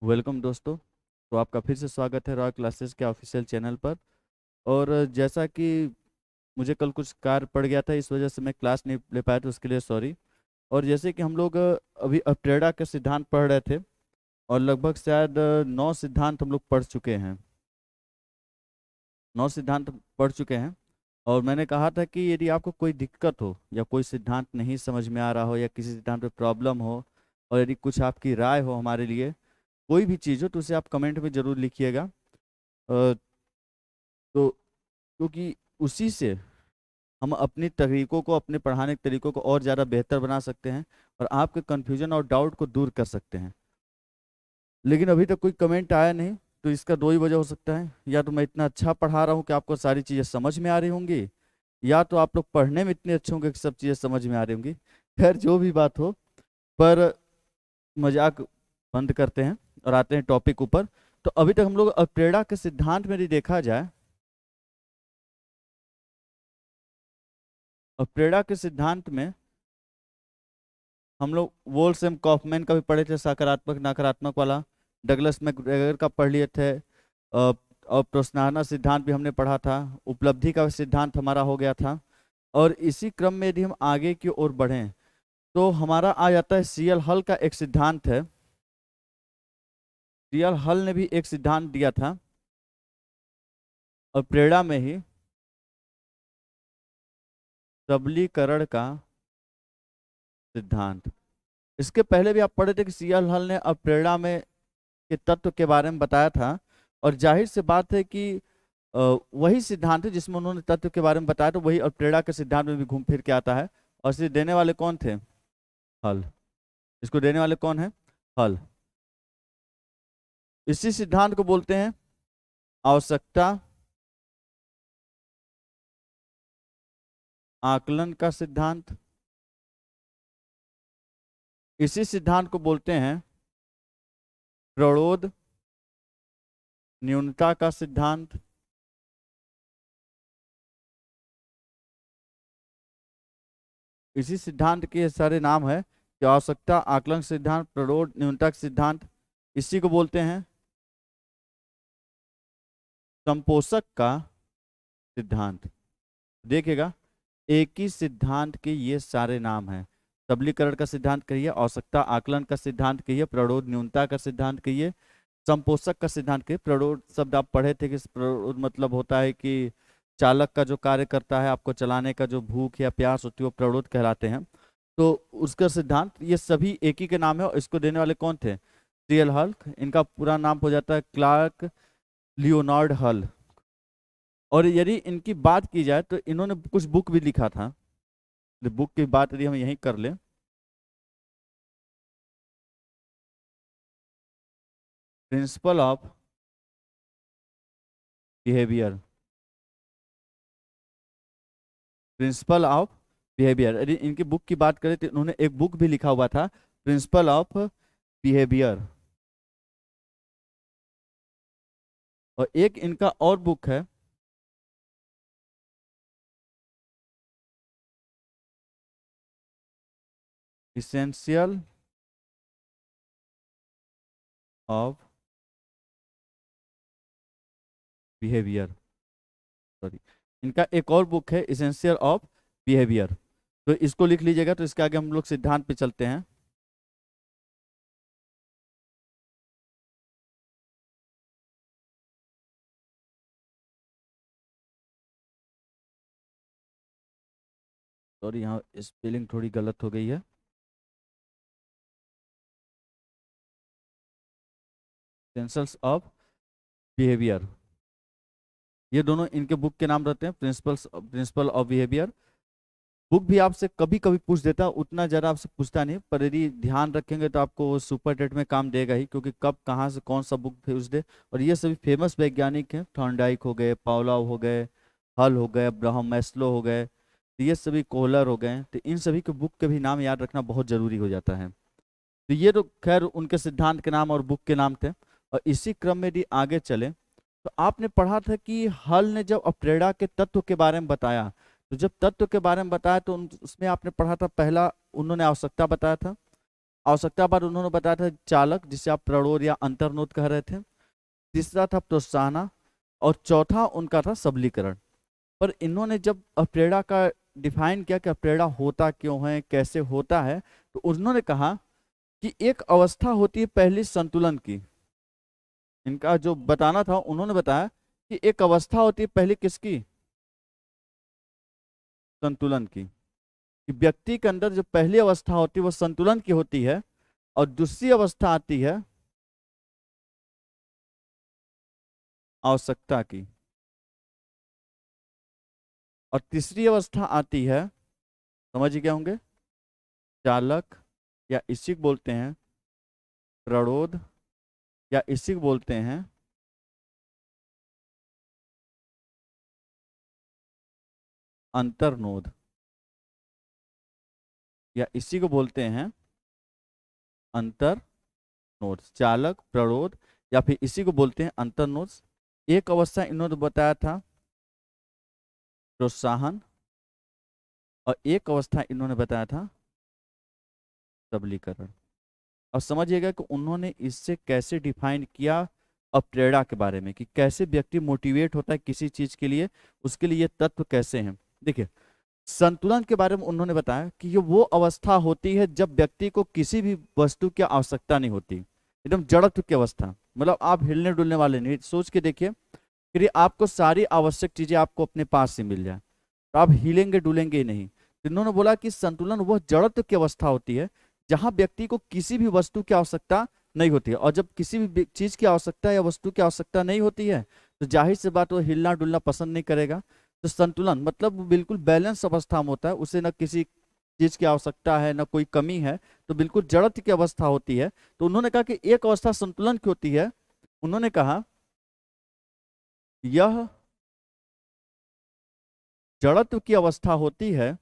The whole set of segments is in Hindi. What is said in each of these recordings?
वेलकम दोस्तों। तो आपका फिर से स्वागत है रॉय क्लासेस के ऑफिशियल चैनल पर। और जैसा कि मुझे कल कुछ कार्य पड़ गया था, इस वजह से मैं क्लास नहीं ले पाया, तो उसके लिए सॉरी। और जैसे कि हम लोग अभी अपटेड़ा के सिद्धांत पढ़ रहे थे, और लगभग शायद 9 सिद्धांत हम लोग पढ़ चुके हैं। 9 सिद्धांत पढ़ चुके हैं। और मैंने कहा था कि यदि आपको कोई दिक्कत हो या कोई सिद्धांत नहीं समझ में आ रहा हो या किसी सिद्धांत में प्रॉब्लम हो, और यदि कुछ आपकी राय हो हमारे लिए, कोई भी चीज़ हो, तो उसे आप कमेंट में ज़रूर लिखिएगा। तो क्योंकि उसी से हम अपनी तरीकों को, अपने पढ़ाने के तरीकों को और ज़्यादा बेहतर बना सकते हैं, और आपके कन्फ्यूजन और डाउट को दूर कर सकते हैं। लेकिन अभी तक कोई कमेंट आया नहीं, तो इसका दो ही वजह हो सकता है। या तो मैं इतना अच्छा पढ़ा रहा हूँ कि आपको सारी चीज़ें समझ में आ रही होंगी, या तो आप लोग पढ़ने में इतने अच्छे होंगे कि सब चीज़ें समझ में आ रही होंगी। खैर, जो भी बात हो, पर मजाक बंद करते हैं और आते हैं टॉपिक ऊपर। तो अभी तक हम लोग अपटेड़ा के सिद्धांत में यदि देखा जाए, अपटेड़ा के सिद्धांत में हम लोग वोल्सहेम कॉफमैन का भी पढ़े थे, सकारात्मक नकारात्मक वाला। डगलस मैकग्रेगर का पढ़ लिए थे। और प्रोत्साहन सिद्धांत भी हमने पढ़ा था। उपलब्धि का सिद्धांत हमारा हो गया था। और इसी क्रम में यदि हम आगे की ओर बढ़ें, तो हमारा आ जाता है सीएल हल का एक सिद्धांत है। सीएल हल ने भी एक सिद्धांत दिया था, और प्रेरणा में ही सबलीकरण का सिद्धांत। इसके पहले भी आप पढ़े थे कि सीएल हल ने प्रेरणा में के तत्व के बारे में बताया था। और जाहिर सी बात है कि वही सिद्धांत है जिसमें उन्होंने तत्व के बारे में बताया, तो वही प्रेरणा के सिद्धांत में भी घूम फिर के आता है। और इसे देने वाले कौन थे? हल। इसको देने वाले कौन है? हल। इसी सिद्धांत को बोलते हैं आवश्यकता आकलन का सिद्धांत। इसी सिद्धांत को बोलते हैं प्ररोध न्यूनता का सिद्धांत। इसी सिद्धांत के ये सारे नाम है कि आवश्यकता आकलन सिद्धांत, प्ररोध न्यूनता का सिद्धांत। इसी को बोलते हैं संपोषक का सिद्धांत। देखिएगा, एक ही सिद्धांत के ये सारे नाम हैं। सबलीकरण का सिद्धांत कहिए, आवश्यकता आकलन का सिद्धांत कहिए, प्ररोध न्यूनता का सिद्धांत कहिए, संपोषक का सिद्धांत कहिए। प्ररोध शब्द आप पढ़े थे कि प्ररोध मतलब होता है कि चालक का जो कार्य करता है, आपको चलाने का जो भूख या प्यास होती है, वो प्ररोध कहलाते हैं। तो उसका सिद्धांत, ये सभी एक ही के नाम है। और इसको देने वाले कौन थे? सीएल हल। इनका पूरा नाम हो जाता है क्लार्क लियोनार्ड हल। और यदि इनकी बात की जाए, तो इन्होंने कुछ बुक भी लिखा था। बुक की बात यदि हम यहीं कर लें, principle of behaviour. Principle of behaviour, यदि इनकी बुक की बात करें, तो इन्होंने एक बुक भी लिखा हुआ था, प्रिंसिपल ऑफ बिहेवियर। और एक इनका और बुक है, इसेंशियल ऑफ बिहेवियर। सॉरी, इनका एक और बुक है इसेंशियल ऑफ बिहेवियर। तो इसको लिख लीजिएगा। तो इसके आगे हम लोग सिद्धांत पे चलते हैं। सॉरी, यहाँ स्पेलिंग थोड़ी गलत हो गई है। एसेंशियल्स ऑफ बिहेवियर, ये दोनों इनके बुक के नाम रहते हैं, प्रिंसिपल ऑफ बिहेवियर। बुक भी आपसे कभी कभी पूछ देता है, उतना ज़्यादा आपसे पूछता नहीं, पर यदि ध्यान रखेंगे तो आपको वो सुपर डेट में काम देगा ही, क्योंकि कब कहाँ से कौन सा बुक पूछ दे। और ये सभी फेमस वैज्ञानिक हैं, थॉर्नडाइक हो गए, पावलोव हो गए, हल हो गए, अब्राहम मैस्लो हो गए, तो ये सभी कोहलर हो गए। तो इन सभी के बुक के भी नाम याद रखना बहुत जरूरी हो जाता है। तो ये तो खैर उनके सिद्धांत के नाम और बुक के नाम थे। और इसी क्रम में यदि आगे चले, तो आपने पढ़ा था कि हल ने जब अपरेड़ा के तत्व के बारे में बताया, तो जब तत्व के बारे में बताया, तो उसमें आपने पढ़ा था, पहला उन्होंने आवश्यकता बताया था। आवश्यकता पर उन्होंने बताया था चालक, जिसे आप प्ररोध या अंतर्नोद कह रहे थे। तीसरा था प्रोत्साहन, और चौथा उनका था सबलीकरण। पर इन्होंने जब अप्रेरणा का डिफाइन किया कि अप्रेरणा होता क्यों है, कैसे होता है, तो उन्होंने कहा कि एक अवस्था होती है पहली संतुलन की। इनका जो बताना था, उन्होंने बताया कि एक अवस्था होती है पहली किसकी, संतुलन की। कि व्यक्ति के अंदर जो पहली अवस्था होती है वो संतुलन की होती है, और दूसरी अवस्था आती है आवश्यकता की, और तीसरी अवस्था आती है, समझ गए होंगे, चालक, या इसी को बोलते हैं प्ररोध, या इसी को बोलते हैं अंतर्नोद, या इसी को बोलते हैं अंतर्नोद। चालक, प्ररोध, या फिर इसी को बोलते हैं अंतर्नोद। एक अवस्था इन्होंने बताया था प्रोत्साहन, और एक अवस्था इन्होंने बताया था सबलीकरण। और समझिएगा कि उन्होंने इससे कैसे डिफाइन किया अप्रेरणा के बारे में, कि कैसे व्यक्ति मोटिवेट होता है किसी चीज के लिए, उसके लिए ये तत्व कैसे हैं। देखिए, संतुलन के बारे में उन्होंने बताया कि ये वो अवस्था होती है जब व्यक्ति को किसी भी वस्तु की आवश्यकता नहीं होती, एकदम जड़त्व की अवस्था। मतलब आप हिलने डुलने वाले नहीं, सोच के देखिए कि आपको सारी आवश्यक चीजें आपको अपने पास ही मिल जाए, तो आप हिलेंगे डुलेंगे ही नहीं। तो इन्होंने बोला कि संतुलन वह जड़त्व की अवस्था होती है जहां व्यक्ति को किसी भी वस्तु की आवश्यकता नहीं होती है। और जब किसी भी चीज की आवश्यकता या वस्तु की आवश्यकता नहीं होती है, तो जाहिर सी बात वो हिलना डुलना पसंद नहीं करेगा। तो संतुलन मतलब वो बिल्कुल बैलेंस अवस्था में होता है, उसे न किसी चीज की आवश्यकता है न कोई कमी है, तो बिल्कुल जड़त्व की अवस्था होती है। तो उन्होंने कहा कि एक अवस्था संतुलन की होती है। उन्होंने कहा यह जड़त्व की अवस्था होती है,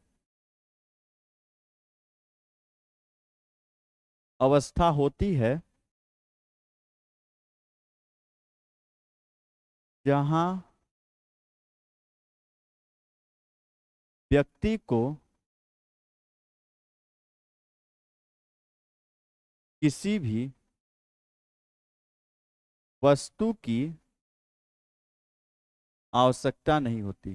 अवस्था होती है जहां व्यक्ति को किसी भी वस्तु की आवश्यकता नहीं होती।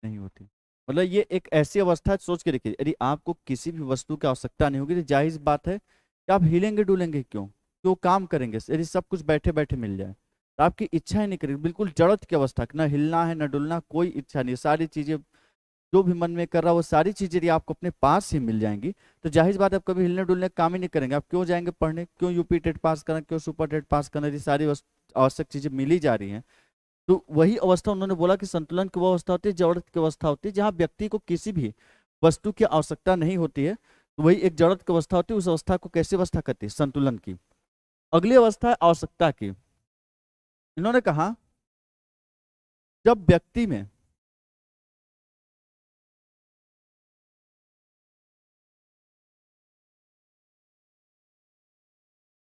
नहीं होती मतलब ये एक ऐसी अवस्था है, सोच के देखिए, यदि आपको किसी भी वस्तु की आवश्यकता नहीं होगी तो जाहिर सी बात है कि आप हिलेंगे डुलेंगे क्यों, क्यों काम करेंगे। यदि सब कुछ बैठे बैठे मिल जाए तो आपकी इच्छा ही नहीं करेगी, बिल्कुल जड़त की अवस्था, न हिलना है न डुलना, कोई इच्छा नहीं, सारी चीजें जो भी मन में कर रहा है वो सारी चीजें यदि आपको अपने पास ही मिल जाएंगी तो जाहिर सी बात है आप कभी हिलने डुलने का काम ही नहीं करेंगे। आप क्यों जाएंगे पढ़ने, क्यों यूपी टेट पास करना, क्यों सुपर टेट पास करना, यदि सारी आवश्यक चीजें मिल ही जा रही हैं। तो वही अवस्था उन्होंने बोला कि संतुलन की वो अवस्था होती है, जड़त की अवस्था होती है जहां व्यक्ति को किसी भी वस्तु की आवश्यकता नहीं होती है, तो वही एक जड़त की अवस्था होती है। उस अवस्था को कैसी अवस्था कहती है, संतुलन की। अगली अवस्था है आवश्यकता की। इन्होंने कहा जब व्यक्ति में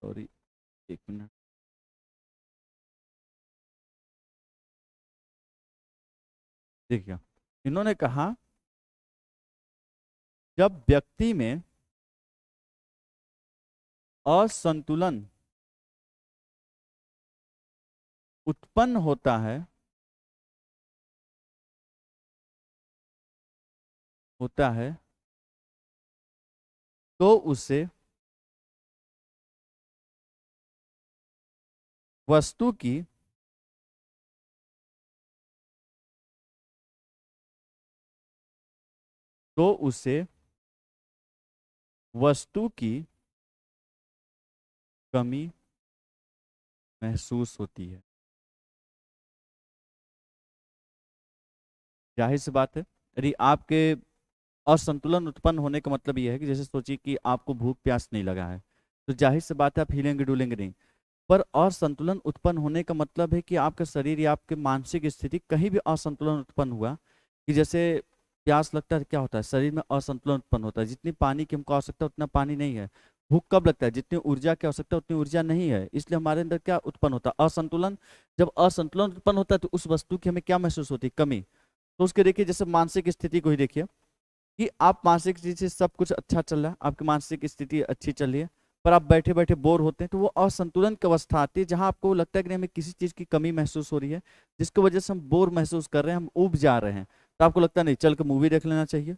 सॉरी, एक मिनट, देखिए, इन्होंने कहा जब व्यक्ति में असंतुलन उत्पन्न होता है तो उसे वस्तु की तो उसे वस्तु की कमी महसूस होती है। जाहिर सी बात है, यदि आपके असंतुलन उत्पन्न होने का मतलब यह है कि जैसे सोचिए कि आपको भूख प्यास नहीं लगा है, तो जाहिर सी बात है आप हिलेंगे डुलेंगे नहीं। पर असंतुलन उत्पन्न होने का मतलब है कि आपका शरीर या आपके मानसिक स्थिति कहीं भी असंतुलन उत्पन्न हुआ, कि जैसे प्यास लगता है, क्या होता है शरीर में असंतुलन उत्पन्न होता है, जितनी पानी की हमको आवश्यकता उतना पानी नहीं है। भूख कब लगता है, जितनी ऊर्जा की आवश्यकता उतनी ऊर्जा नहीं है, इसलिए हमारे अंदर क्या उत्पन्न होता है, असंतुलन। जब असंतुलन उत्पन्न होता है तो उस वस्तु की हमें क्या महसूस होती है, कमी। तो उसके देखिए जैसे मानसिक स्थिति को ही देखिए, कि आप मानसिक स्थिति से सब कुछ अच्छा चल रहा है, आपकी मानसिक स्थिति अच्छी चल रही है, पर आप बैठे बैठे बोर होते हैं, तो वो असंतुलन की अवस्था आती है जहां आपको लगता है कि नहीं, हमें किसी चीज की कमी महसूस हो रही है, जिसकी वजह से हम बोर महसूस कर रहे हैं, हम ऊब जा रहे हैं। तो आपको लगता है नहीं, चल के मूवी देख लेना चाहिए,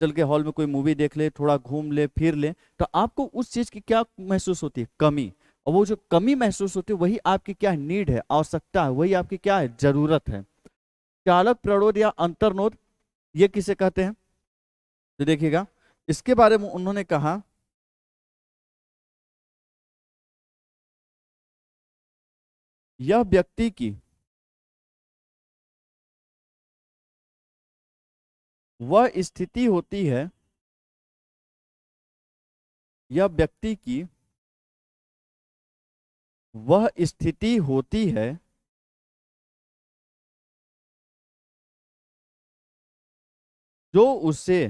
चल के हॉल में कोई मूवी देख ले, थोड़ा घूम ले फिर ले। तो आपको उस चीज की क्या महसूस होती है? कमी। और वो जो कमी महसूस होती है वही आपकी क्या नीड है, आवश्यकता है, वही आपकी क्या है, जरूरत है। चालक प्ररोध या अंतर्नोद, ये किसे कहते हैं? तो देखिएगा, इसके बारे में उन्होंने कहा, यह व्यक्ति की वह स्थिति होती है, यह व्यक्ति की वह स्थिति होती है जो उसे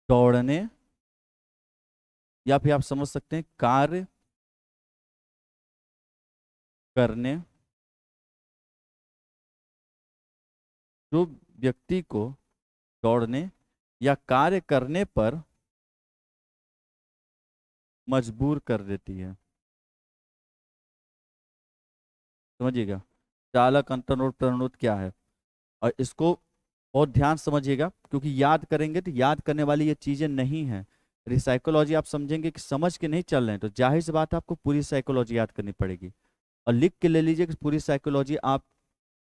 दौड़ने, या फिर आप समझ सकते हैं कार्य करने, जो व्यक्ति को दौड़ने या कार्य करने पर मजबूर कर देती है। समझिएगा, चालक अंतर्नोद प्रनोद क्या है, और इसको बहुत ध्यान समझिएगा, क्योंकि याद करेंगे तो याद करने वाली ये चीजें नहीं है। साइकोलॉजी आप समझेंगे कि समझ के नहीं चल रहे हैं, तो जाहिर सी बात है आपको पूरी साइकोलॉजी याद करनी पड़ेगी। और लिख के ले लीजिए कि पूरी साइकोलॉजी आप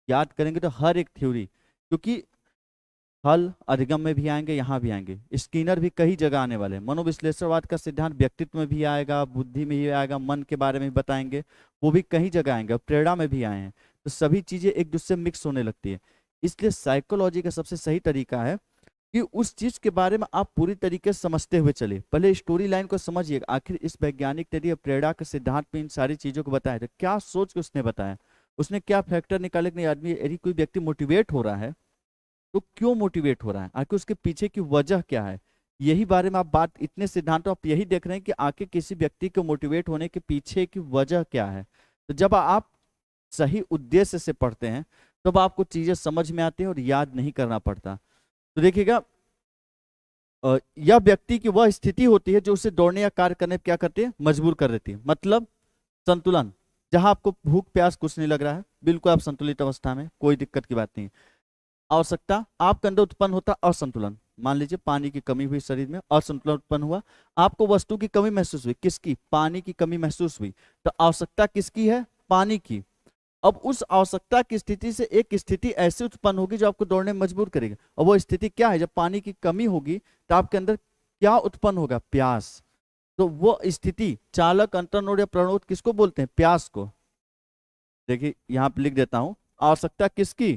याद करेंगे तो हर एक थ्योरी, क्योंकि हल अधिगम में भी आएंगे, यहाँ भी आएंगे, स्किनर भी कई जगह आने वाले हैं, मनोविश्लेषणवाद का सिद्धांत व्यक्तित्व में भी आएगा, बुद्धि में भी आएगा, मन के बारे में भी बताएंगे, वो भी कई जगह आएंगे, और प्रेरणा में भी आए हैं। तो सभी चीजें एक दूसरे से मिक्स होने लगती है। इसलिए साइकोलॉजी का सबसे सही तरीका है कि उस चीज के बारे में आप पूरी तरीके से समझते हुए चले, पहले स्टोरी लाइन को समझिए, आखिर इस वैज्ञानिक तरीके प्रेरणा के सिद्धांत में इन सारी चीजों को बताया तो क्या सोच के उसने बताया, उसने क्या फैक्टर निकाले कि नहीं, आदमी यदि कोई व्यक्ति मोटिवेट हो रहा है तो क्यों मोटिवेट हो रहा है, आखिर उसके पीछे की वजह क्या है। यही बारे में आप बात, इतने सिद्धांतों आप यही देख रहे हैं कि आखिर किसी व्यक्ति को मोटिवेट होने के पीछे की वजह क्या है। तो जब आप सही उद्देश्य से पढ़ते हैं तब आपको चीजें समझ में आती हैं और याद नहीं करना पड़ता। तो देखिएगा, यह व्यक्ति की वह स्थिति होती है जो उसे दौड़ने या कार्य करने पर क्या करती है, मजबूर कर देती है। मतलब संतुलन, जहां आपको भूख प्यास कुछ नहीं लग रहा है, बिल्कुल आप संतुलित अवस्था में, कोई दिक्कत की बात नहीं। आवश्यकता, आपके अंदर उत्पन्न होता असंतुलन, मान लीजिए पानी की कमी हुई, शरीर में असंतुलन उत्पन्न हुआ, आपको वस्तु की कमी महसूस हुई, किसकी, पानी की कमी महसूस हुई, तो आवश्यकता किसकी है, पानी की। अब उस आवश्यकता की स्थिति से एक स्थिति ऐसी उत्पन्न होगी जो आपको दौड़ने में मजबूर करेगी, और वो स्थिति क्या है, जब पानी की कमी होगी तो आपके अंदर क्या उत्पन्न होगा, प्यास। तो वो स्थिति चालक अंतर्नोद या प्रणोद किसको बोलते हैं, प्यास को। देखिए यहां पे लिख देता हूं, आवश्यकता किसकी,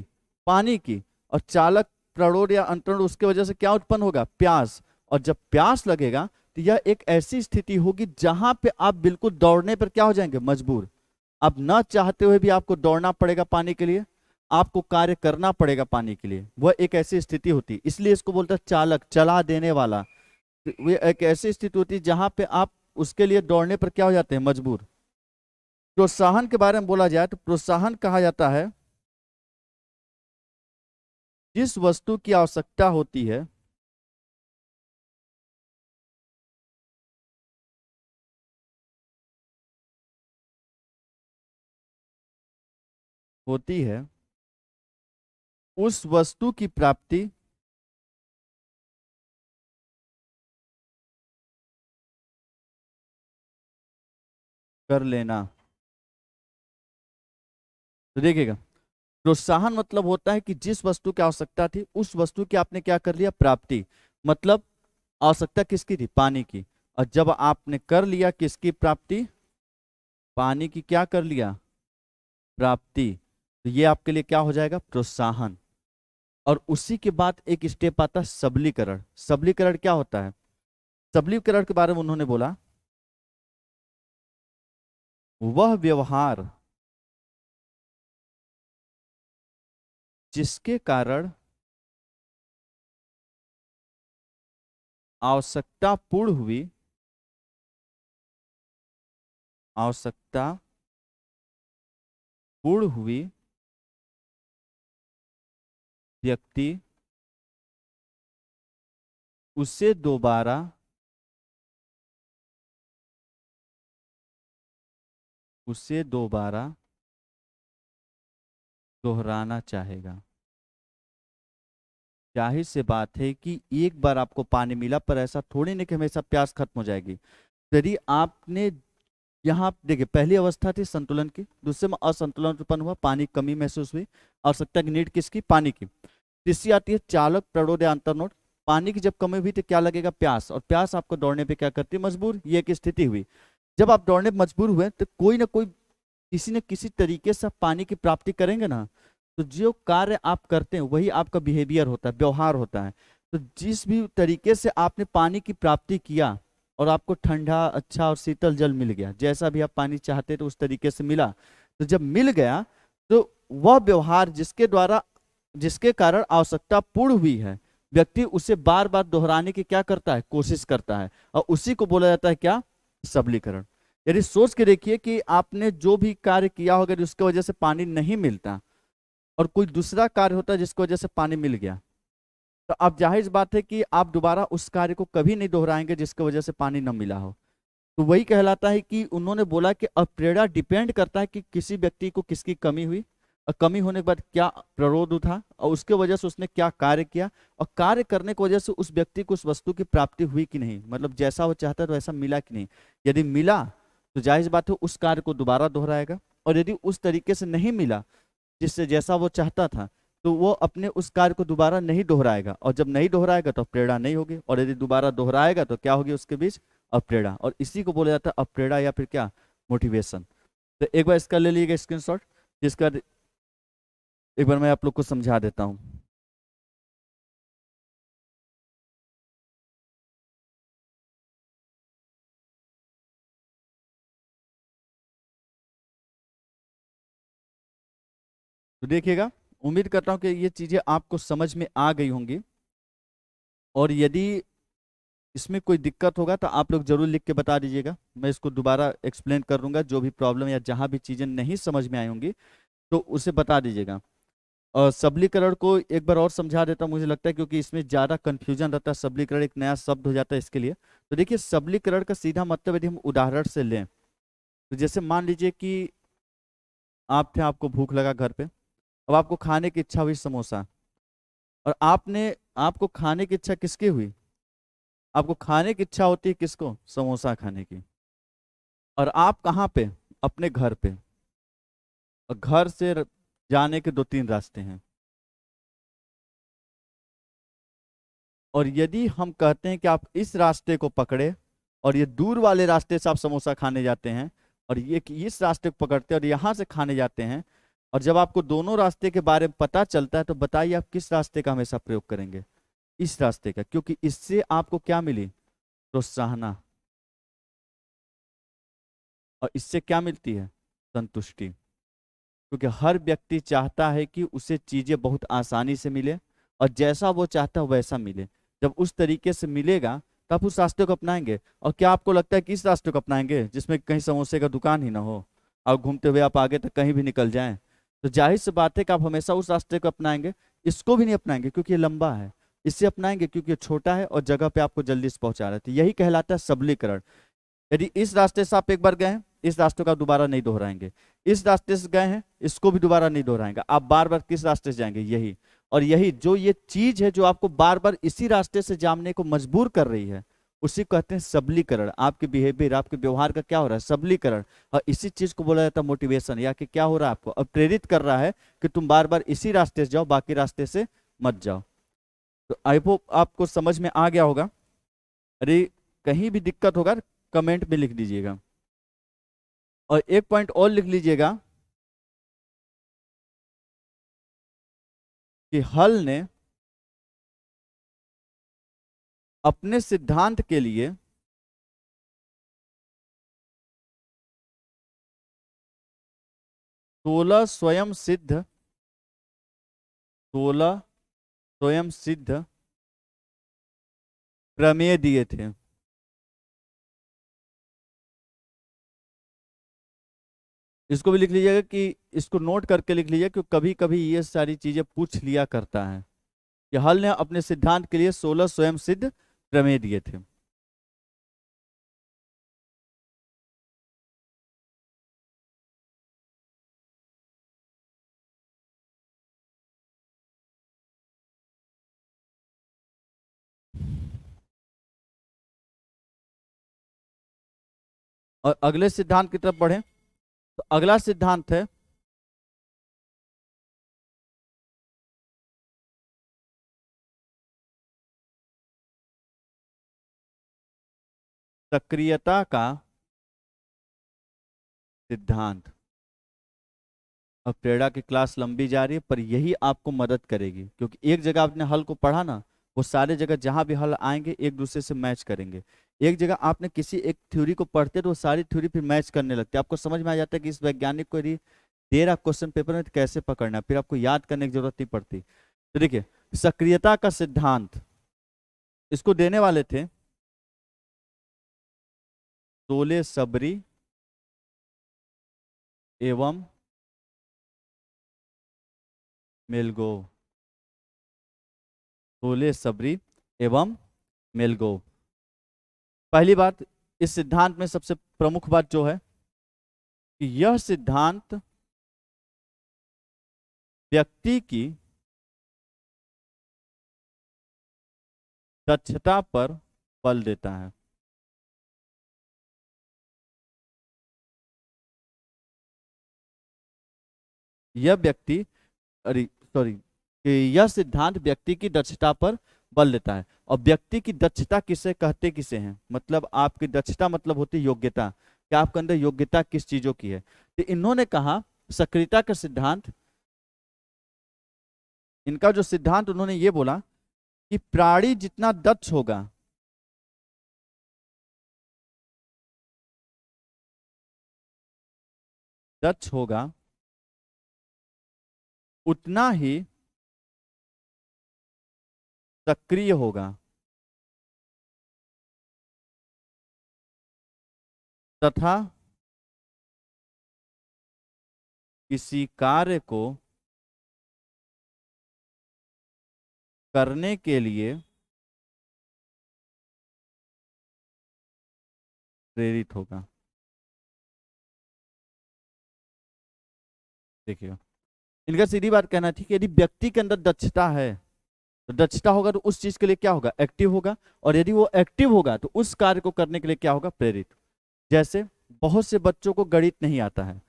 पानी की, और चालक प्रणोद या अंतर्नोद उसके वजह से क्या उत्पन्न होगा, प्यास। और जब प्यास लगेगा तो यह एक ऐसी स्थिति होगी जहां पे आप बिल्कुल दौड़ने पर क्या हो जाएंगे, मजबूर। अब न चाहते हुए भी आपको दौड़ना पड़ेगा पानी के लिए, आपको कार्य करना पड़ेगा पानी के लिए, वह एक ऐसी स्थिति होती है। इसलिए इसको बोलता है चालक, चला देने वाला। तो वह एक ऐसी स्थिति होती है जहां पे आप उसके लिए दौड़ने पर क्या हो जाते हैं, मजबूर। प्रोत्साहन के बारे में बोला जाए तो प्रोत्साहन कहा जाता है जिस वस्तु की आवश्यकता होती है उस वस्तु की प्राप्ति कर लेना। तो देखिएगा, प्रोत्साहन मतलब होता है कि जिस वस्तु की आवश्यकता थी उस वस्तु की आपने क्या कर लिया, प्राप्ति। मतलब आवश्यकता किसकी थी, पानी की, और जब आपने कर लिया किसकी प्राप्ति, पानी की क्या कर लिया, प्राप्ति, तो ये आपके लिए क्या हो जाएगा, प्रोत्साहन। और उसी के बाद एक स्टेप आता है सबलीकरण। सबलीकरण क्या होता है, सबलीकरण के बारे में उन्होंने बोला, वह व्यवहार जिसके कारण आवश्यकता पूर्ण हुई, आवश्यकता पूर्ण हुई, व्यक्ति उसे दोबारा दोहराना चाहेगा। जाहिर सी बात है कि एक बार आपको पानी मिला, पर ऐसा थोड़ी नहीं कि हमेशा प्यास खत्म हो जाएगी। यदि आपने यहाँ देखिए, पहली अवस्था थी संतुलन की, दूसरे में असंतुलन उत्पन्न हुआ, पानी की कमी महसूस हुई, आवश्यकता की नीड किसकी, पानी की। तीसरी आती है चालक प्ररोध या अंतर्नोड। पानी की जब कमी हुई तो क्या लगेगा, प्यास, और प्यास आपको दौड़ने पे क्या करती है, मजबूर। ये एक स्थिति हुई। जब आप दौड़ने पे मजबूर हुए तो कोई ना कोई, किसी न किसी तरीके से आप पानी की प्राप्ति करेंगे ना। तो जो कार्य आप करते हैं वही आपका बिहेवियर होता है, व्यवहार होता है। तो जिस भी तरीके से आपने पानी की प्राप्ति किया और आपको ठंडा अच्छा और शीतल जल मिल गया, जैसा भी आप पानी चाहते थे उस तरीके से मिला, तो जब मिल गया तो वह व्यवहार जिसके कारण आवश्यकता पूर्ण हुई है, व्यक्ति उसे बार बार दोहराने की क्या करता है, कोशिश करता है। और उसी को बोला जाता है क्या, सबलीकरण। यदि सोच के देखिए कि आपने जो भी कार्य किया होगा उसकी वजह से पानी नहीं मिलता, और कोई दूसरा कार्य होता है जिसकी वजह से पानी मिल गया, तो अब जाहिर बात है कि आप दोबारा उस कार्य को कभी नहीं दोहराएंगे जिसकी वजह से पानी न मिला हो। तो वही कहलाता है कि उन्होंने बोला कि अप्रेरणा डिपेंड करता है कि किसी व्यक्ति को किसकी कमी हुई, और कमी होने के बाद क्या प्ररोध उठा, और उसके वजह से उसने क्या कार्य किया, और कार्य करने की वजह से उस व्यक्ति को उस वस्तु की प्राप्ति हुई कि नहीं, मतलब जैसा वो चाहता है तो वैसा मिला कि नहीं। यदि मिला तो जाहिर बात है उस कार्य को दोबारा दोहराएगा, और यदि उस तरीके से नहीं मिला जिससे जैसा वो चाहता था, तो वो अपने उस कार्य को दोबारा नहीं दोहराएगा, और जब नहीं दोहराएगा तो प्रेरणा नहीं होगी, और यदि दोबारा दोहराएगा तो क्या होगी उसके बीच, अप्रेरणा। और इसी को बोला जाता है अप्रेरणा या फिर क्या, मोटिवेशन। तो एक बार इसका ले लीजिएगा स्क्रीनशॉट, जिसका एक बार मैं आप लोग को समझा देता हूं। तो देखिएगा, उम्मीद करता हूं कि ये चीजें आपको समझ में आ गई होंगी, और यदि इसमें कोई दिक्कत होगा तो आप लोग जरूर लिख के बता दीजिएगा, मैं इसको दोबारा एक्सप्लेन कर दूंगा। जो भी प्रॉब्लम या जहां भी चीजें नहीं समझ में आई होंगी तो उसे बता दीजिएगा। और सबलीकरण को एक बार और समझा देता हूं, मुझे लगता है क्योंकि इसमें ज्यादा कंफ्यूजन रहता है, सबलीकरण एक नया शब्द हो जाता है इसके लिए। तो देखिए, सबलीकरण का सीधा मतलब यदि हम उदाहरण से लें, तो जैसे मान लीजिए कि आप थे, आपको भूख लगा घर पे, अब आपको खाने की इच्छा हुई समोसा, और आपको खाने की इच्छा किसकी हुई, आपको खाने की इच्छा होती है किसको, समोसा खाने की। और आप कहाँ पे, अपने घर पे, और घर से जाने के दो तीन रास्ते हैं। और यदि हम कहते हैं कि आप इस रास्ते को पकड़े, और ये दूर वाले रास्ते से आप समोसा खाने जाते हैं, और ये कि इस रास्ते को पकड़ते हैं और यहाँ से खाने जाते हैं, और जब आपको दोनों रास्ते के बारे में पता चलता है तो बताइए आप किस रास्ते का हमेशा प्रयोग करेंगे, इस रास्ते का, क्योंकि इससे आपको क्या मिली, प्रोत्साहना, और इससे क्या मिलती है, संतुष्टि। क्योंकि हर व्यक्ति चाहता है कि उसे चीजें बहुत आसानी से मिले, और जैसा वो चाहता है वैसा मिले। जब उस तरीके से मिलेगा तो आप उस रास्ते को अपनाएंगे। और क्या आपको लगता है कि इस रास्ते को अपनाएंगे जिसमें कहीं समोसे का दुकान ही ना हो, और घूमते हुए आप आगे तक कहीं भी निकल जाएं? तो जाहिर सी बात है कि आप हमेशा उस रास्ते को अपनाएंगे। इसको भी नहीं अपनाएंगे क्योंकि ये लंबा है, इसे अपनाएंगे क्योंकि ये छोटा है और जगह पे आपको जल्दी से पहुंचा रहा है। तो यही कहलाता है सबलीकरण। यदि इस रास्ते से आप एक बार गए हैं, इस रास्ते का दोबारा नहीं दोहराएंगे। इस रास्ते से गए हैं, इसको भी दोबारा नहीं दोहराएंगे। आप बार बार किस रास्ते से जाएंगे, यही। और यही जो ये चीज है जो आपको बार बार इसी रास्ते से जाने को मजबूर कर रही है, उसी को कहते हैं सबलीकरण। आपके बिहेवियर, आपके व्यवहार का क्या हो रहा है, सबलीकरण। और इसी चीज को बोला जाता है मोटिवेशन, या कि क्या हो रहा है, आपको अब प्रेरित कर रहा है कि तुम बार बार इसी रास्ते से जाओ, बाकी रास्ते से मत जाओ। तो आई होप आपको समझ में आ गया होगा। अरे, कहीं भी दिक्कत होगा कमेंट में लिख दीजिएगा। और एक पॉइंट और लिख लीजिएगा कि हल ने अपने सिद्धांत के लिए 16 स्वयं सिद्ध प्रमेय दिए थे। इसको भी लिख लीजिएगा, कि इसको नोट करके लिख लीजिए, क्योंकि कभी कभी ये सारी चीजें पूछ लिया करता है कि हल ने अपने सिद्धांत के लिए 16 स्वयं सिद्ध प्रमेय दिए थे। और अगले सिद्धांत की तरफ बढ़े तो अगला सिद्धांत है सक्रियता का सिद्धांत। अब प्रेरणा की क्लास लंबी जा रही है पर यही आपको मदद करेगी, क्योंकि एक जगह आपने हल को पढ़ा ना, वो सारे जगह जहां भी हल आएंगे एक दूसरे से मैच करेंगे। एक जगह आपने किसी एक थ्योरी को पढ़ते तो वो सारी थ्योरी फिर मैच करने लगती है, आपको समझ में आ जाता है कि इस वैज्ञानिक को यदि दे रहा क्वेश्चन पेपर में तो कैसे पकड़ना है, फिर आपको याद करने की जरूरत नहीं पड़ती। तो देखिए, सक्रियता का सिद्धांत इसको देने वाले थे तोले सबरी एवं मेलगो। तोले सबरी एवं मेलगो। पहली बात, इस सिद्धांत में सबसे प्रमुख बात जो है कि यह सिद्धांत व्यक्ति की दक्षता पर बल देता है। यह व्यक्ति, अरे सॉरी, कि यह सिद्धांत व्यक्ति की दक्षता पर बल देता है। और व्यक्ति की दक्षता किसे कहते किसे हैं, मतलब आपकी दक्षता मतलब होती है योग्यता, कि आपके अंदर योग्यता किस चीजों की है। तो इन्होंने कहा सक्रियता का सिद्धांत, इनका जो सिद्धांत उन्होंने ये बोला कि प्राणी जितना दक्ष होगा, दक्ष होगा उतना ही सक्रिय होगा तथा किसी कार्य को करने के लिए प्रेरित होगा। देखिए, इनका सीधी बात कहना थी कि यदि व्यक्ति के अंदर दक्षता है तो दक्षता होगा तो उस चीज के लिए क्या होगा, एक्टिव होगा। और यदि वो एक्टिव होगा तो उस कार्य को करने के लिए क्या होगा, प्रेरित। जैसे बहुत से बच्चों को गणित नहीं आता है,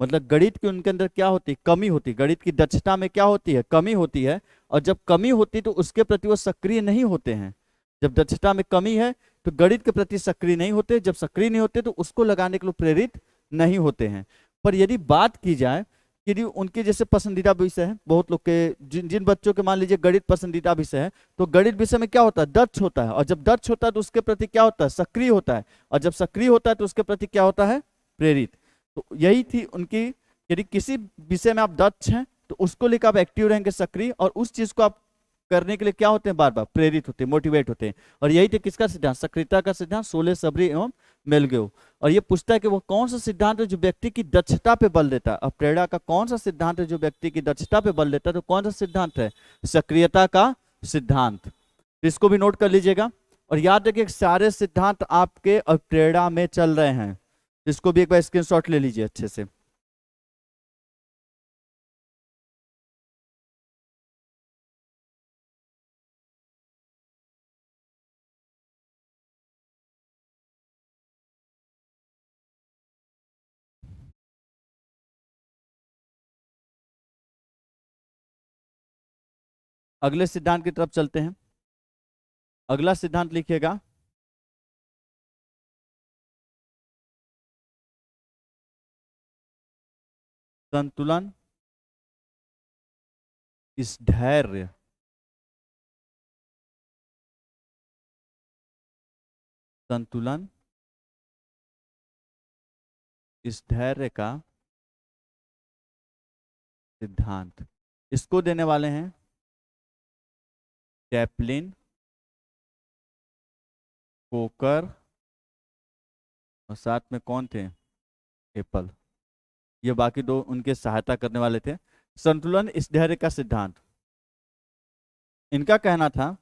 मतलब गणित की उनके अंदर क्या होती है, कमी होती है, गणित की दक्षता में क्या होती है, कमी होती है। और जब कमी होती है तो उसके प्रति वो सक्रिय नहीं होते हैं। जब दक्षता में कमी है तो गणित के प्रति सक्रिय नहीं होते, जब सक्रिय नहीं होते तो उसको लगाने के लिए प्रेरित नहीं होते हैं। पर यदि बात की जाए कि यदि उनके जैसे पसंदीदा विषय है, बहुत लोग के जिन जिन बच्चों के मान लीजिए गणित पसंदीदा विषय है, तो गणित विषय में क्या होता है, दक्ष होता है। और जब दक्ष होता है तो उसके प्रति क्या होता है, सक्रिय होता है। और जब सक्रिय होता है तो उसके प्रति क्या होता है, प्रेरित। तो यही थी उनकी, यदि किसी विषय में आप दक्ष हैं तो उसको लेकर आप एक्टिव रहेंगे, सक्रिय, और उस चीज को आप करने के लिए क्या होते हैं, बार बार प्रेरित होते हैं, मोटिवेट होते हैं। और यही थे किसका सिद्धांत, सक्रियता का सिद्धांत, सोले सबरी एवं मेलगेव। और ये पूछता है कि वो कौन सा सिद्धांत है जो व्यक्ति की दक्षता पे बल देता है। अब प्रेरणा का कौन सा सिद्धांत है जो व्यक्ति की दक्षता पे बल देता है, तो कौन सा सिद्धांत है, सक्रियता का सिद्धांत। तो इसको भी नोट कर लीजिएगा और याद रखिए सारे सिद्धांत आपके और प्रेरणा में चल रहे हैं। इसको भी एक बार स्क्रीनशॉट ले लीजिए अच्छे से। अगले सिद्धांत की तरफ चलते हैं। अगला सिद्धांत लिखिएगा, संतुलन इस धैर्य, संतुलन इस धैर्य का सिद्धांत। इसको देने वाले हैं चैपलिन, कोकर, और साथ में कौन थे, एप्पल। ये बाकी दो उनके सहायता करने वाले थे। संतुलन इस धैर्य का सिद्धांत, इनका कहना था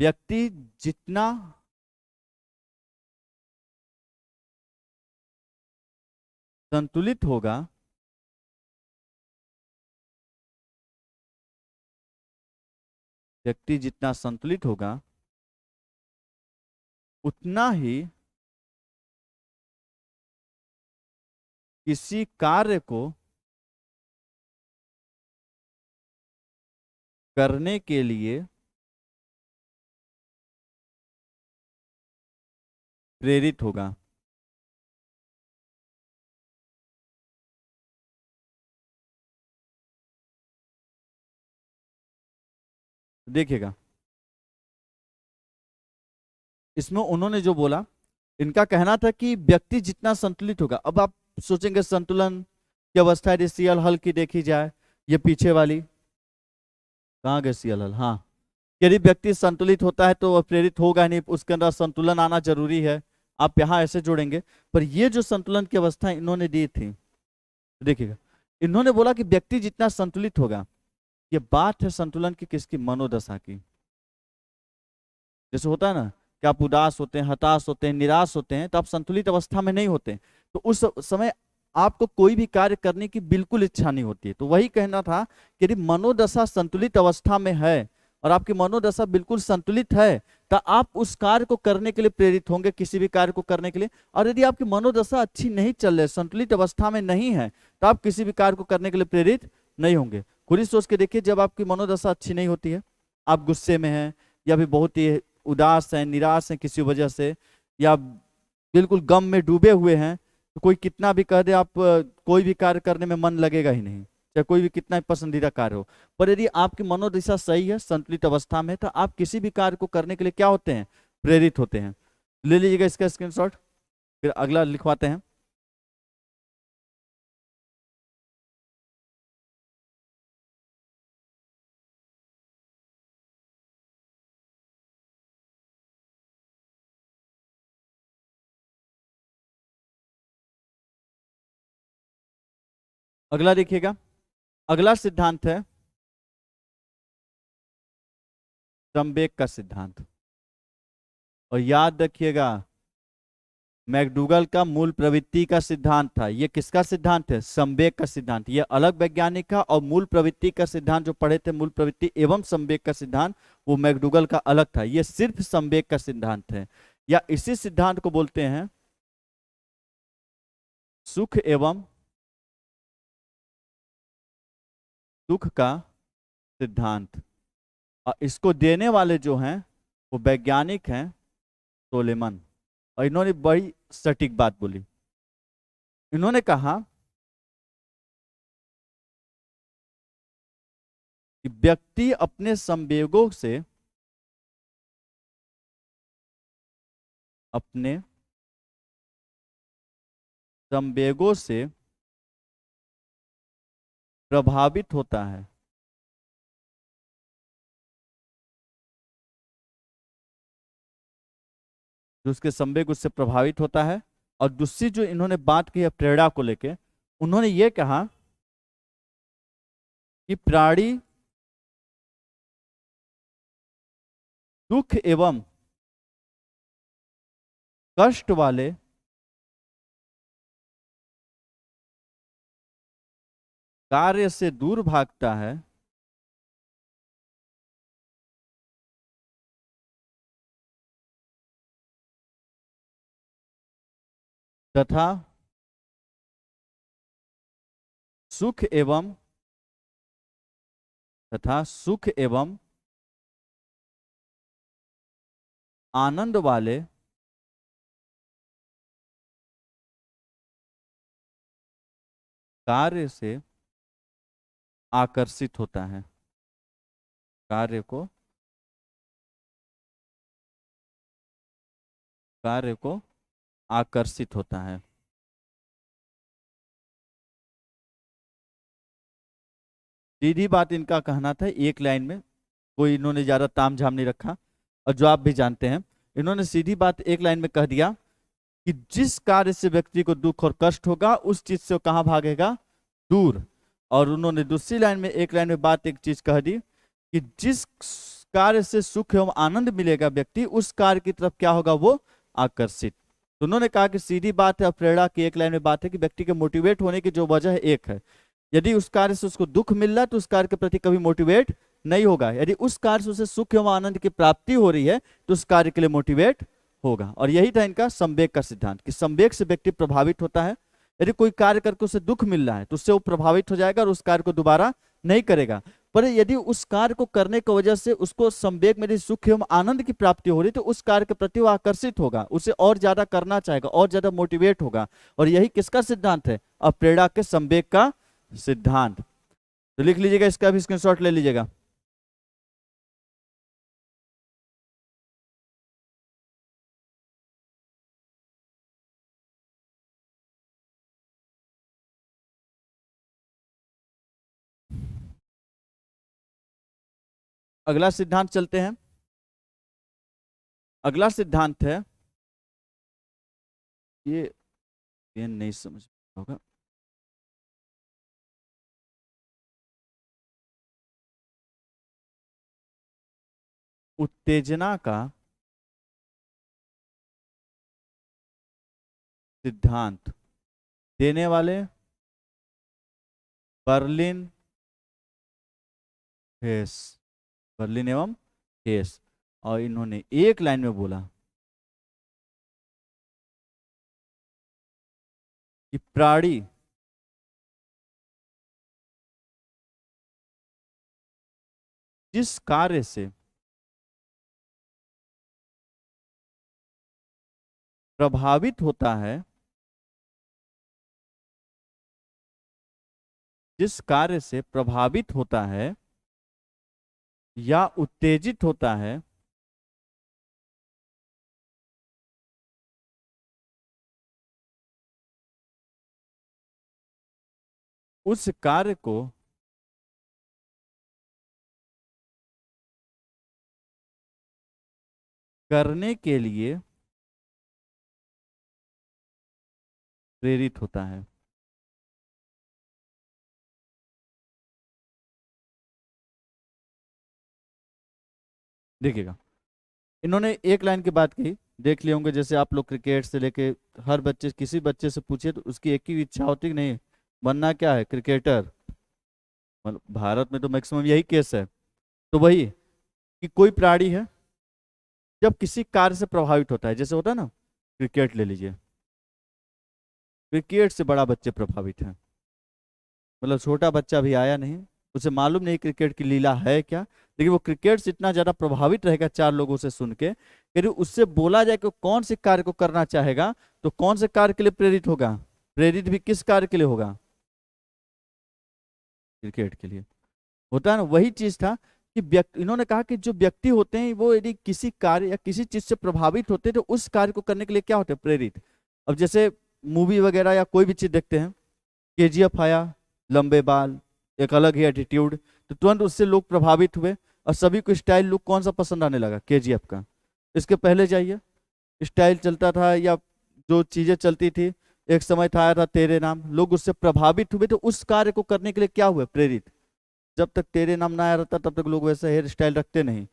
व्यक्ति जितना संतुलित होगा व्यक्ति जितना संतुलित होगा उतना ही किसी कार्य को करने के लिए प्रेरित होगा। देखिएगा, इसमें उन्होंने जो बोला, इनका कहना था कि व्यक्ति जितना संतुलित होगा। अब आप सोचेंगे संतुलन की अवस्था यदि सीएल हल की देखी जाए, ये पीछे वाली कहाँ गए सीएल हल, हाँ, यदि व्यक्ति संतुलित होता है तो वह प्रेरित होगा नहीं, उसके अंदर संतुलन आना जरूरी है। आप यहाँ ऐसे जोड़ेंगे, पर ये जो संतुलन की अवस्था इन्होंने दी थी, देखिएगा, इन्होंने बोला कि व्यक्ति जितना संतुलित होगा, ये बात है संतुलन की किसकी, मनोदशा की। जैसे होता है ना कि आप उदास होते हैं, हताश होते हैं, निराश होते हैं, तो आप संतुलित अवस्था में नहीं होते, तो उस समय आपको कोई भी कार्य करने की बिल्कुल इच्छा नहीं होती है। तो वही कहना था कि यदि मनोदशा संतुलित अवस्था में है और आपकी मनोदशा बिल्कुल संतुलित है, तो आप उस कार्य को करने के लिए प्रेरित होंगे, किसी भी कार्य को करने के लिए। और यदि आपकी मनोदशा अच्छी नहीं चल रही, संतुलित अवस्था में नहीं है, तो आप किसी भी कार्य को करने के लिए प्रेरित नहीं होंगे। खुद ही सोच के देखिए, जब आपकी मनोदशा अच्छी नहीं होती है, आप गुस्से में हैं या भी बहुत ही उदास हैं, निराश हैं किसी वजह से, या बिल्कुल गम में डूबे हुए हैं, तो कोई कितना भी कह दे, आप कोई भी कार्य करने में मन लगेगा ही नहीं, चाहे कोई भी कितना भी पसंदीदा कार्य हो। पर यदि आपकी मनोदशा सही है, संतुलित अवस्था में, तो आप किसी भी कार्य को करने के लिए क्या होते हैं, प्रेरित होते हैं। ले लीजिएगा इसका स्क्रीनशॉट, फिर अगला लिखवाते हैं। अगला देखिएगा, अगला सिद्धांत है संवेग का सिद्धांत। और याद रखिएगा, मैकडूगल का मूल प्रवृत्ति का सिद्धांत था। ये किसका सिद्धांत है, संवेग का सिद्धांत। ये अलग वैज्ञानिक का, और मूल प्रवृत्ति का सिद्धांत जो पढ़े थे, मूल प्रवृत्ति एवं संवेग का सिद्धांत, वो मैकडूगल का अलग था। ये सिर्फ संवेग का सिद्धांत है, या इसी सिद्धांत को बोलते हैं सुख एवं दुख का सिद्धांत। और इसको देने वाले जो हैं वो वैज्ञानिक हैं टोलेमन। और इन्होंने बड़ी सटीक बात बोली। इन्होंने कहा कि व्यक्ति अपने संवेगों से, अपने संवेगों से प्रभावित होता है। जो उसके संवेग उससे प्रभावित होता है। और दूसरी जो इन्होंने बात की है प्रेरणा को लेके, उन्होंने ये कहा कि प्राणी दुख एवं कष्ट वाले कार्य से दूर भागता है, तथा सुख एवं आनंद वाले कार्य से आकर्षित होता है। कार्य को आकर्षित होता है। सीधी बात इनका कहना था, एक लाइन में, कोई इन्होंने ज्यादा ताम झाम नहीं रखा। और जो आप भी जानते हैं, इन्होंने सीधी बात एक लाइन में कह दिया कि जिस कार्य से व्यक्ति को दुख और कष्ट होगा, उस चीज से वो कहाँ भागेगा, दूर। और उन्होंने दूसरी लाइन में, एक लाइन में बात एक चीज कह दी कि जिस कार्य से सुख एवं आनंद मिलेगा व्यक्ति उस कार्य की तरफ क्या होगा, वो आकर्षित। तो उन्होंने कहा कि सीधी बात है, प्रेरणा की एक लाइन में बात है कि व्यक्ति के मोटिवेट होने की जो वजह है एक है, यदि उस कार्य से उसको दुख मिल रहा है तो उस कार्य के प्रति कभी मोटिवेट नहीं होगा, यदि उस कार्य से उसे सुख एवं आनंद की प्राप्ति हो रही है तो उस कार्य के लिए मोटिवेट होगा। और यही था इनका संवेग का सिद्धांत कि संवेग से व्यक्ति प्रभावित होता है, यदि कोई कार्य करके उसे दुख मिल रहा है तो उससे वो प्रभावित हो जाएगा और उस कार्य को दोबारा नहीं करेगा। पर यदि उस कार्य को करने की वजह से उसको संवेग में यदि सुख एवं आनंद की प्राप्ति हो रही तो उस कार्य के प्रति वो आकर्षित होगा, उसे और ज्यादा करना चाहेगा, और ज्यादा मोटिवेट होगा। और यही किसका सिद्धांत है, अप्रेरणा के संवेग का सिद्धांत। तो लिख लीजिएगा, इसका भी स्क्रीनशॉट ले लीजिएगा। अगला सिद्धांत चलते हैं। अगला सिद्धांत है, ये नहीं समझ होगा, उत्तेजना का सिद्धांत देने वाले बर्लिन हेस, बर्लिन एवं हेस। और इन्होंने एक लाइन में बोला कि प्राणी जिस कार्य से प्रभावित होता है, जिस कार्य से प्रभावित होता है या उत्तेजित होता है, उस कार्य को करने के लिए प्रेरित होता है। देखिएगा, इन्होंने एक लाइन की बात कही, देख लिए होंगे, जैसे आप लोग क्रिकेट से लेके हर बच्चे, किसी बच्चे से पूछिए तो उसकी एक ही इच्छा होती कि नहीं, बनना क्या है, क्रिकेटर। मतलब भारत में तो मैक्सिमम यही केस है। तो वही कि कोई प्राणी है जब किसी कार्य से प्रभावित होता है, जैसे होता है ना, क्रिकेट ले लीजिए, क्रिकेट से बड़ा बच्चे प्रभावित हैं, मतलब छोटा बच्चा भी आया नहीं, उसे मालूम नहीं क्रिकेट की लीला है क्या, लेकिन वो क्रिकेट से इतना ज्यादा प्रभावित रहेगा चार लोगों से सुन के, यदि उससे बोला जाए कि वो कौन से कार्य को करना चाहेगा तो कौन से कार्य के लिए प्रेरित होगा, प्रेरित भी किस कार्य के लिए होगा, क्रिकेट के लिए। होता है ना, वही चीज था कि व्यक्ति, इन्होंने कहा कि जो व्यक्ति होते हैं वो यदि किसी कार्य या किसी चीज से प्रभावित होते हैं तो उस कार्य को करने के लिए क्या होते हैं, प्रेरित। अब जैसे मूवी वगैरह या कोई भी चीज देखते हैं, केजीएफ आया, लंबे बाल, एक अलग ही एटीट्यूड, तो तुरंत उससे लोग प्रभावित हुए और सभी को स्टाइल लुक कौन सा पसंद आने लगा, केजीएफ का। इसके पहले जाइए, स्टाइल चलता था या जो चीजें चलती थी, एक समय था आया था तेरे नाम, लोग उससे प्रभावित हुए तो उस कार्य को करने के लिए क्या हुए, प्रेरित। जब तक तेरे नाम ना आया रहता तब तक लोग वैसा हेयर स्टाइल रखते नहीं,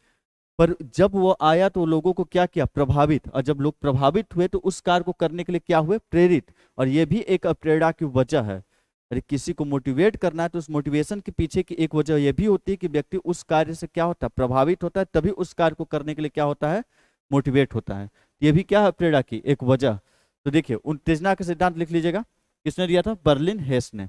पर जब वो आया तो लोगों को क्या किया, प्रभावित, और जब लोग प्रभावित हुए तो उस कार्य को करने के लिए क्या हुए, प्रेरित। और ये भी एक प्रेरणा की वजह है। अरे किसी को मोटिवेट करना है तो उस मोटिवेशन के पीछे की एक वजह यह भी होती है कि व्यक्ति उस कार्य से क्या होता है, प्रभावित होता है, तभी उस कार्य को करने के लिए क्या होता है, मोटिवेट होता है। ये भी क्या है, प्रेरणा की एक वजह। तो देखिए, उत्तेजना का सिद्धांत लिख लीजिएगा, किसने दिया था, बर्लिन हेस ने।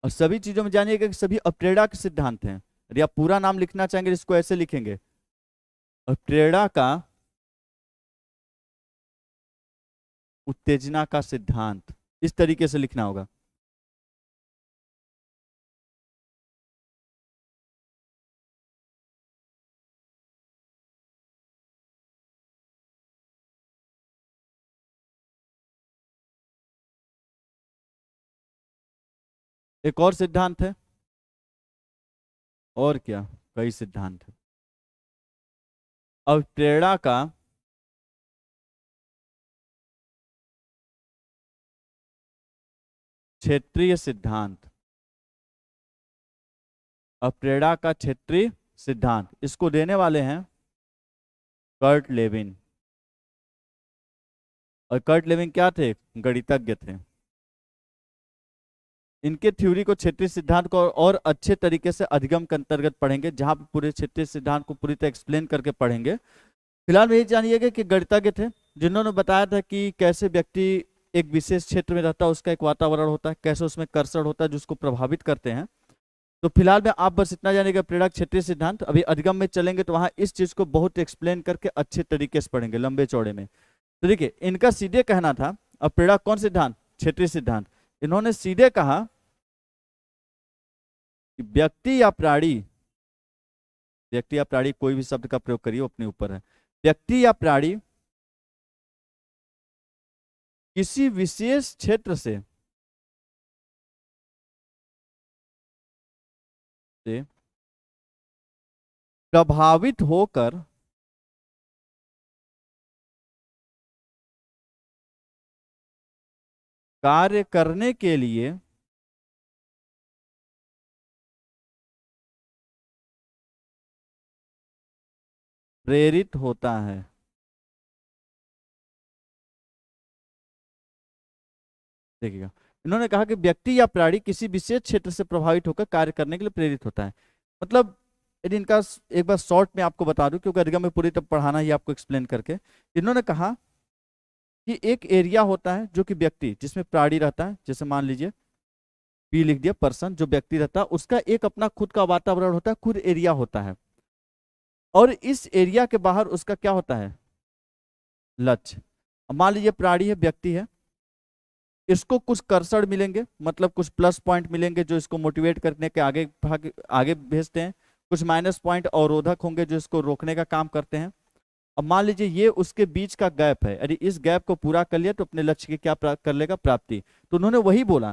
और सभी चीजों में जानिएगा कि सभी अप्रेरणा के सिद्धांत हैं। यदि आप पूरा नाम लिखना चाहेंगे इसको ऐसे लिखेंगे, अप्रेरणा का उत्तेजना का सिद्धांत, इस तरीके से लिखना होगा। एक और सिद्धांत है, और क्या, कई सिद्धांत है। अप्रेरणा का क्षेत्रीय सिद्धांत, अप्रेडा का क्षेत्रीय सिद्धांत, इसको देने वाले हैं कर्ट लेविन। और कर्ट लेविन क्या थे? गणितज्ञ थे। इनके थ्योरी को, क्षेत्रीय सिद्धांत को और अच्छे तरीके से अधिगम के अंतर्गत पढ़ेंगे, जहां पे पूरे क्षेत्रीय सिद्धांत को पूरी तरह एक्सप्लेन करके पढ़ेंगे। फिलहाल में ये जानिएगा कि गणितज्ञ थे जिन्होंने बताया था कि कैसे व्यक्ति एक विशेष क्षेत्र में रहता है, उसका एक वातावरण होता है, कैसे उसमें कर्षण होता है जो उसको प्रभावित करते हैं। तो फिलहाल में आप बस इतना जानिएगा प्रेरक क्षेत्रीय सिद्धांत। अभी अधिगम में चलेंगे तो वहां इस चीज को बहुत एक्सप्लेन करके अच्छे तरीके से पढ़ेंगे, लंबे चौड़े में। तो देखिए, इनका सीधे कहना था, अब प्रेरक कौन सिद्धांत? क्षेत्रीय सिद्धांत। इन्होंने सीधे कहा कि व्यक्ति या प्राणी, व्यक्ति या प्राणी कोई भी शब्द का प्रयोग करिए, अपने ऊपर है, व्यक्ति या प्राणी किसी विशेष क्षेत्र से प्रभावित होकर कार्य करने के लिए प्रेरित होता है। देखिएगा, इन्होंने कहा कि व्यक्ति या प्राणी किसी विशेष क्षेत्र से प्रभावित होकर कार्य करने के लिए प्रेरित होता है। मतलब यदि इनका एक बार शॉर्ट में आपको बता दूं, क्योंकि अधिगम में पूरी तरह पढ़ाना ही आपको एक्सप्लेन करके, इन्होंने कहा कि एक एरिया होता है जो कि व्यक्ति, जिसमें प्राणी रहता है, जैसे मान लीजिए पी लिख दिया, पर्सन, जो व्यक्ति रहता है उसका एक अपना खुद का वातावरण होता है, खुद एरिया होता है। और इस एरिया के बाहर उसका क्या होता है? लक्ष्य। अब मान लीजिए प्राणी है, व्यक्ति है, इसको कुछ कर्षण मिलेंगे, मतलब कुछ प्लस पॉइंट मिलेंगे जो इसको मोटिवेट करने के आगे भेजते हैं, कुछ माइनस पॉइंट अवरोधक होंगे जो इसको रोकने का काम करते हैं। अब मान लीजिए ये उसके बीच का गैप है, यदि इस गैप को पूरा कर लिया तो अपने लक्ष्य की क्या कर लेगा? प्राप्ति। तो उन्होंने वही बोला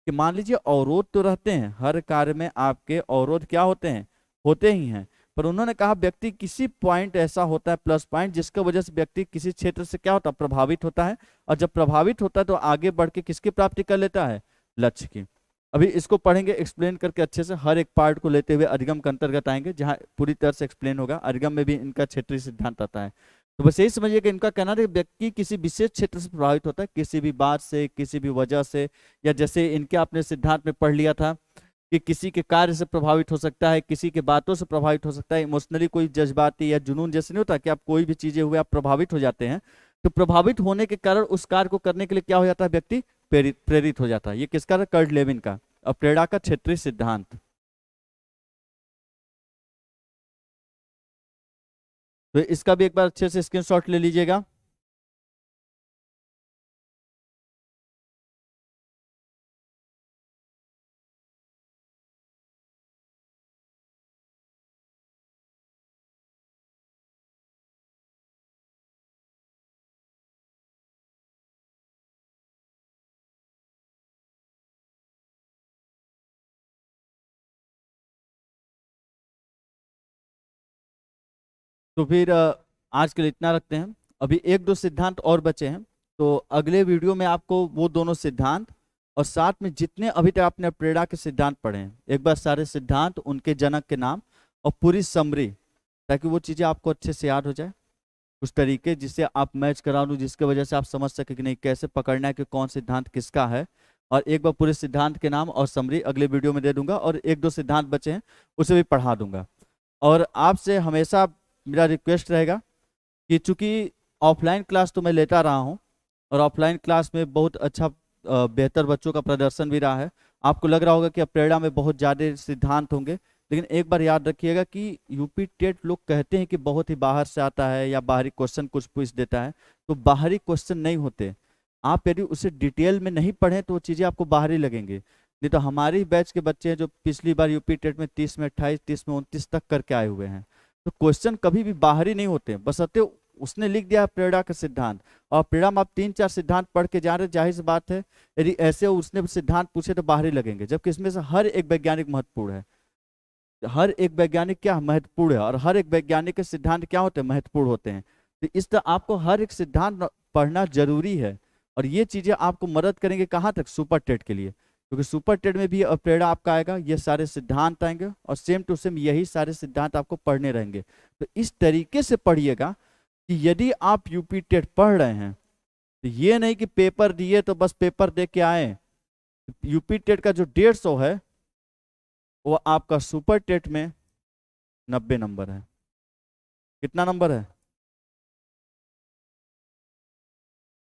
कि मान लीजिए अवरोध तो रहते हैं, हर कार्य में आपके अवरोध क्या होते हैं? होते ही हैं। पर उन्होंने कहा व्यक्ति किसी पॉइंट ऐसा होता है, प्लस पॉइंट, जिसकी वजह से व्यक्ति किसी क्षेत्र से क्या होता है? प्रभावित होता है। और जब प्रभावित होता है तो आगे बढ़ के किसकी प्राप्ति कर लेता है? लक्ष्य की। अभी इसको पढ़ेंगे एक्सप्लेन करके अच्छे से, हर एक पार्ट को लेते हुए अधिगम के अंतर्गत आएंगे, जहां पूरी तरह से एक्सप्लेन होगा। अधिगम में भी इनका क्षेत्रीय सिद्धांत आता है। तो बस यही समझिए कि इनका कहना है कि व्यक्ति किसी विशेष क्षेत्र से प्रभावित होता है, किसी भी बात से, किसी भी वजह से, या जैसे इनके आपने सिद्धांत में पढ़ लिया था कि किसी के कार्य से प्रभावित हो सकता है, किसी के बातों से प्रभावित हो सकता है, इमोशनली कोई जज्बाती या जुनून जैसे नहीं होता कि आप कोई भी चीजें हुए आप प्रभावित हो जाते हैं। तो प्रभावित होने के कारण उस कार्य को करने के लिए क्या हो जाता है? व्यक्ति प्रेरित हो जाता है। ये किसका? कर्ट लेविन का, अप्रेडा का क्षेत्रीय सिद्धांत। तो इसका भी एक बार अच्छे से स्क्रीनशॉट ले लीजिएगा। तो फिर आज के लिए इतना रखते हैं। अभी एक दो सिद्धांत और बचे हैं, तो अगले वीडियो में आपको वो दोनों सिद्धांत और साथ में जितने अभी तक आपने प्रेरणा के सिद्धांत पढ़े हैं, एक बार सारे सिद्धांत, उनके जनक के नाम और पूरी समरी, ताकि वो चीज़ें आपको अच्छे से याद हो जाए, कुछ तरीके जिससे आप मैच करा लूँ, जिसके वजह से आप समझ सके कि नहीं कैसे पकड़ना है कि कौन सिद्धांत किसका है। और एक बार पूरे सिद्धांत के नाम और समरी अगले वीडियो में दे दूंगा, और एक दो सिद्धांत बचे हैं उसे भी पढ़ा दूंगा। और आपसे हमेशा मेरा रिक्वेस्ट रहेगा कि चूंकि ऑफलाइन क्लास तो मैं लेता रहा हूँ, और ऑफलाइन क्लास में बहुत अच्छा बेहतर बच्चों का प्रदर्शन भी रहा है। आपको लग रहा होगा कि अब प्रेरणा में बहुत ज़्यादा सिद्धांत होंगे, लेकिन एक बार याद रखिएगा कि यूपी टेट लोग कहते हैं कि बहुत ही बाहर से आता है या बाहरी क्वेश्चन कुछ पूछ देता है, तो बाहरी क्वेश्चन नहीं होते। आप यदि उसे डिटेल में नहीं पढ़ें तो वो चीज़ें आपको बाहरी लगेंगी। नहीं तो हमारी बैच के बच्चे हैं जो पिछली बार यूपी टेट में 30 में 28, 30 में 29 तक करके आए हुए हैं। तो क्वेश्चन कभी भी बाहरी नहीं होते, बशर्ते उसने लिख दिया प्रेरणा का सिद्धांत, और प्रेरणा में आप 3-4 सिद्धांत पढ़ के जा रहे, जाहिर सी बात है यदि ऐसे उसने सिद्धांत पूछे तो बाहरी लगेंगे, जबकि इसमें से हर एक वैज्ञानिक महत्वपूर्ण है। हर एक वैज्ञानिक क्या महत्वपूर्ण है, और हर एक वैज्ञानिक के सिद्धांत क्या होते हैं? महत्वपूर्ण होते हैं। तो इस तरह आपको हर एक सिद्धांत पढ़ना जरूरी है, और ये चीजें आपको मदद करेंगे कहाँ तक? सुपर टेट के लिए। क्योंकि सुपर टेट में भी अपेड़ा आपका आएगा, ये सारे सिद्धांत आएंगे और सेम टू सेम यही सारे सिद्धांत आपको पढ़ने रहेंगे। तो इस तरीके से पढ़िएगा कि यदि आप यूपी टेट पढ़ रहे हैं तो ये नहीं कि पेपर दिए तो बस पेपर दे के आए। यूपी टेट का जो 150 है वो आपका सुपर टेट में 90 नंबर है। कितना नंबर है?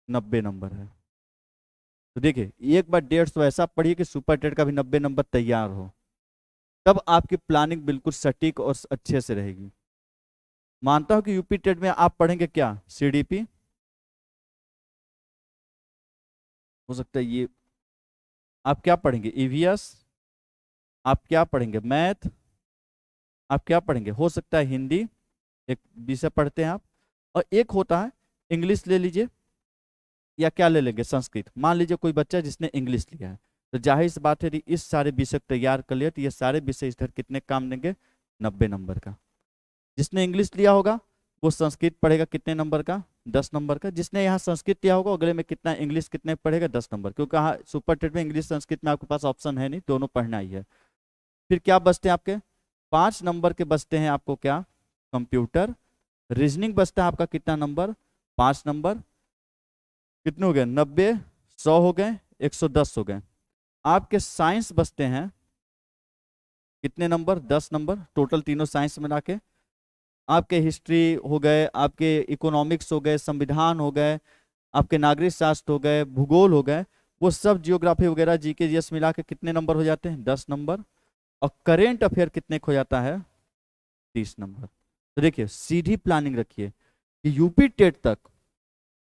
90 नंबर है। तो देखिए एक बार 150 ऐसा पढ़िए कि सुपर टेट का भी 90 नंबर तैयार हो, तब आपकी प्लानिंग बिल्कुल सटीक और अच्छे से रहेगी। मानता हूं कि यूपी टेट में आप पढ़ेंगे क्या? सीडीपी हो सकता है, ये आप क्या पढ़ेंगे? ईवीएस, आप क्या पढ़ेंगे? मैथ, आप क्या पढ़ेंगे? हो सकता है हिंदी एक विषय पढ़ते हैं आप, और एक होता है इंग्लिश ले लीजिए, या क्या ले लेंगे? संस्कृत। मान लीजिए कोई बच्चा जिसने इंग्लिश लिया है, तो जाहिर सी बात है यदि इस सारे विषय तैयार कर लिया तो ये सारे विषय इधर कितने काम देंगे? 90 नंबर का। जिसने इंग्लिश लिया होगा वो संस्कृत पढ़ेगा कितने नंबर का? 10 नंबर का। जिसने यहाँ संस्कृत लिया होगा अगले में कितना इंग्लिश कितने पढ़ेगा? 10 नंबर। क्योंकि हाँ सुपर टेट में इंग्लिश संस्कृत में आपके पास ऑप्शन है नहीं, दोनों पढ़ना ही है। फिर क्या बचते हैं आपके? 5 नंबर के बचते हैं आपको क्या? कंप्यूटर। रीजनिंग बचता है आपका कितना नंबर? 5 नंबर। कितने हो गए? 90, 100 हो गए, 110 हो गए। आपके साइंस बचते हैं कितने नंबर? 10 नंबर टोटल तीनों साइंस मिला के। आपके हिस्ट्री हो गए, आपके इकोनॉमिक्स हो गए, संविधान हो गए, आपके नागरिक शास्त्र हो गए, भूगोल हो गए, वो सब जियोग्राफी वगैरह जीके जीएस मिला के कितने नंबर हो जाते हैं? 10 नंबर। और करेंट अफेयर कितने हो जाता है? 30 नंबर। तो देखिए सीधी प्लानिंग रखिए कि यूपी टेट तक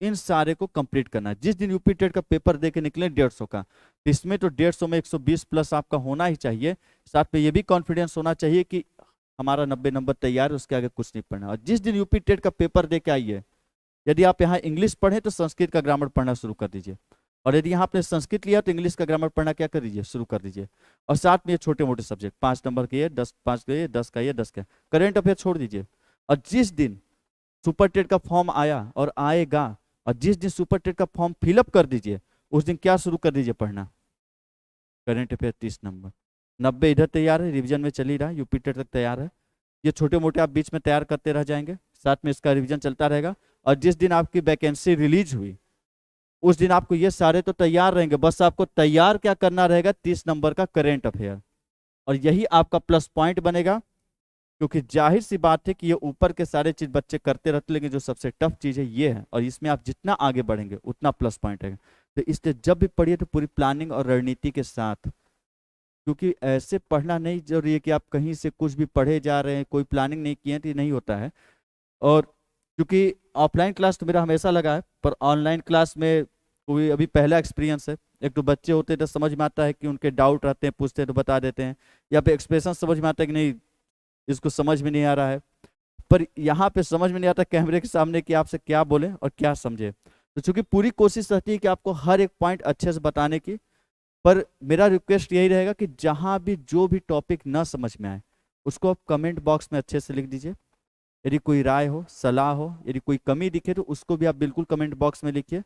इन सारे को कंप्लीट करना है। जिस दिन यूपी टेट का पेपर दे के निकले 150 का, तो इसमें तो 150 में 120 प्लस आपका होना ही चाहिए। साथ में ये भी कॉन्फिडेंस होना चाहिए कि हमारा 90 नंबर तैयार है, उसके आगे कुछ नहीं पढ़ना। और जिस दिन यूपी टेट का पेपर दे के आइए, यदि आप यहाँ इंग्लिश पढ़ें तो संस्कृत का ग्रामर पढ़ना शुरू कर दीजिए, और यदि यहाँ आपने संस्कृत लिया तो इंग्लिश का ग्रामर पढ़ना क्या कर दीजिए? शुरू कर दीजिए। और साथ में ये छोटे मोटे सब्जेक्ट 5 नंबर के, ये 10, 5 का ये, 10 का ये, 10 का। करेंट अफेयर छोड़ दीजिए। और जिस दिन सुपर टेट का फॉर्म आया और आएगा, और जिस दिन सुपर टेट का फॉर्म फिलअप कर दीजिए, उस दिन क्या शुरू कर दीजिए पढ़ना? Current affair 30 number. 90 इधर तैयार है, रिवीजन में चल ही रहा है, यूपी टेट तक तैयार है। ये छोटे मोटे आप बीच में तैयार करते रह जाएंगे, साथ में इसका रिवीजन चलता रहेगा। और जिस दिन आपकी वैकेंसी रिलीज हुई उस दिन आपको ये सारे तो तैयार रहेंगे, बस आपको तैयार क्या करना रहेगा? 30 नंबर का करेंट अफेयर। और यही आपका प्लस पॉइंट बनेगा, क्योंकि जाहिर सी बात है कि ये ऊपर के सारे चीज बच्चे करते रहते, लेकिन जो सबसे टफ चीज है ये है, और इसमें आप जितना आगे बढ़ेंगे उतना प्लस पॉइंट है। तो इसलिए जब भी पढ़िए तो पूरी प्लानिंग और रणनीति के साथ, क्योंकि ऐसे पढ़ना नहीं जरूरी है कि आप कहीं से कुछ भी पढ़े जा रहे हैं, कोई प्लानिंग नहीं किए तो ये नहीं होता है। और क्योंकि ऑफलाइन क्लास तो मेरा हमेशा लगा है, पर ऑनलाइन क्लास में कोई अभी पहला एक्सपीरियंस है। एक तो बच्चे होते हैं तो समझ में आता है कि उनके डाउट रहते हैं, पूछते हैं तो बता देते हैं, या फिर एक्सप्रेशन समझ में आता है कि नहीं इसको समझ में नहीं आ रहा है। पर यहाँ पे समझ में नहीं आता कैमरे के सामने कि आपसे क्या बोले और क्या समझे। तो चूंकि पूरी कोशिश रहती है कि आपको हर एक पॉइंट अच्छे से बताने की, पर मेरा रिक्वेस्ट यही रहेगा कि जहाँ भी जो भी टॉपिक ना समझ में आए उसको आप कमेंट बॉक्स में अच्छे से लिख दीजिए। यदि कोई राय हो, सलाह हो, यदि कोई कमी दिखे तो उसको भी आप बिल्कुल कमेंट बॉक्स में लिखिए।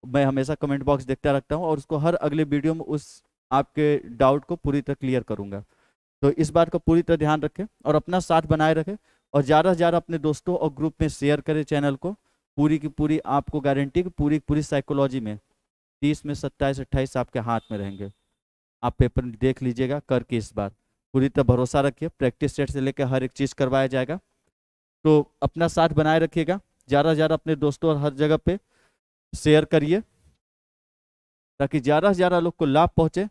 मैं हमेशा कमेंट बॉक्स देखता रखता हूँ और उसको हर अगले वीडियो में उस आपके डाउट को पूरी तरह क्लियर करूँगा। तो इस बात का पूरी तरह ध्यान रखें और अपना साथ बनाए रखें, और ज़्यादा से ज़्यादा अपने दोस्तों और ग्रुप में शेयर करें चैनल को। पूरी की पूरी आपको गारंटी कि पूरी पूरी साइकोलॉजी में 30 में 27 28 आपके हाथ में रहेंगे। आप पेपर देख लीजिएगा करके, इस बार पूरी तरह भरोसा रखिए। प्रैक्टिस सेट से लेकर हर एक चीज़ करवाया जाएगा। तो अपना साथ बनाए रखिएगा, ज़्यादा से ज़्यादा अपने दोस्तों और हर जगह पे शेयर करिए, ताकि ज़्यादा से ज़्यादा लोग को लाभ पहुँचे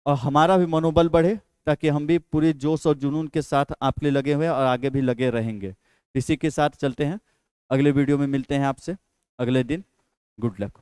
और हमारा भी मनोबल बढ़े, ताकि हम भी पूरे जोश और जुनून के साथ आपके लिए लगे हुए और आगे भी लगे रहेंगे। इसी के साथ चलते हैं, अगले वीडियो में मिलते हैं आपसे अगले दिन। Good luck.